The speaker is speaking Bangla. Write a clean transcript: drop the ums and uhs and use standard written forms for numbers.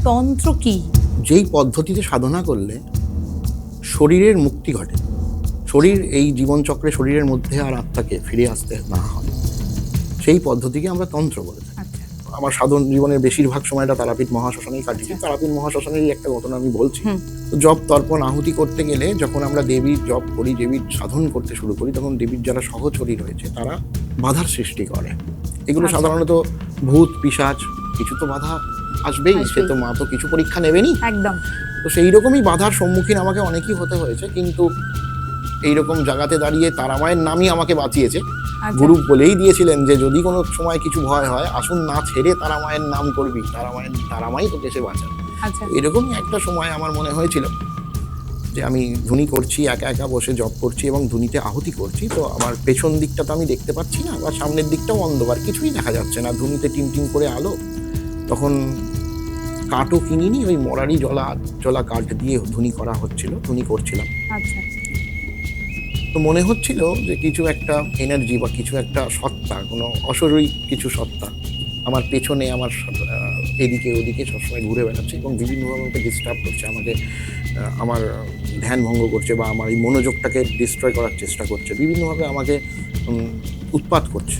তন্ত্র কি? যেই পদ্ধতিতে সাধনা করলে শরীরের মুক্তি ঘটে, শরীর এই জীবনচক্রে শরীরের মধ্যে আর আত্মাকে ফিরে আসতে না হয়, সেই পদ্ধতিকে আমরা তন্ত্র বলে থাকি। আচ্ছা আমার সাধন জীবনের বেশিরভাগ সময়টা তারাপীঠ মহাশ্মশানেই কাটিয়েছি। আচ্ছা। তারাপীঠ মহাশ্মশানেরই একটা ঘটনা আমি বলছি। হুম। তো জপ তর্পণ আহুতি করতে গেলে যখন আমরা দেবীর জপ করি, দেবীর সাধন করতে শুরু করি, তখন দেবীর যারা সহচরী রয়েছে তারা বাধার সৃষ্টি করে। এগুলো আচ্ছা। সাধারণত ভূত পিশাচ, কিছু তো বাধা আসবেই, সে আসবেই। তো মা তো কিছু পরীক্ষা নেবেনই। একদম। তো সেই রকমই বাধার সম্মুখীন আমাকে অনেকই হতে হয়েছে, কিন্তু এইরকম জায়গাতে দাঁড়িয়ে তারামায়ের নামই আমাকে বাঁচিয়েছে। আচ্ছা। গুরু বলেই দিয়েছিলেন যে যদি কোনো সময় কিছু ভয় হয়, আসুন না ছেড়ে তারামায়ের নাম করবি, তারামাই তোকে এসে বাঁচাবে। আচ্ছা এরকমই একটা সময় আমার মনে হয়েছিল যে আমি ধুনি করছি, একা একা বসে জপ করছি এবং ধুনিতে আহুতি করছি। তো আমার পেছন দিকটা তো আমি দেখতে পাচ্ছি না, বা সামনের দিকটাও অন্ধকার, কিছুই দেখা যাচ্ছে না। ধুনিতে টিম টিম করে আলো। তখন কাঠও কিনিনি, ওই মরারি জলা কাঠ দিয়ে ধুনি করা হচ্ছিল, ধুনি করছিলাম। আচ্ছা তো মনে হচ্ছিল যে কিছু একটা এনার্জি বা কিছু একটা সত্তা, কোনো অশরীরী কিছু সত্তা আমার পেছনে, আমার এদিকে ওদিকে সবসময় ঘুরে বেড়াচ্ছে এবং বিভিন্নভাবে আমাকে ডিস্টার্ব করছে, আমাকে আমার ধ্যান ভঙ্গ করছে, বা আমার এই মনোযোগটাকে ডিস্ট্রয় করার চেষ্টা করছে, বিভিন্নভাবে আমাকে উৎপাত করছে।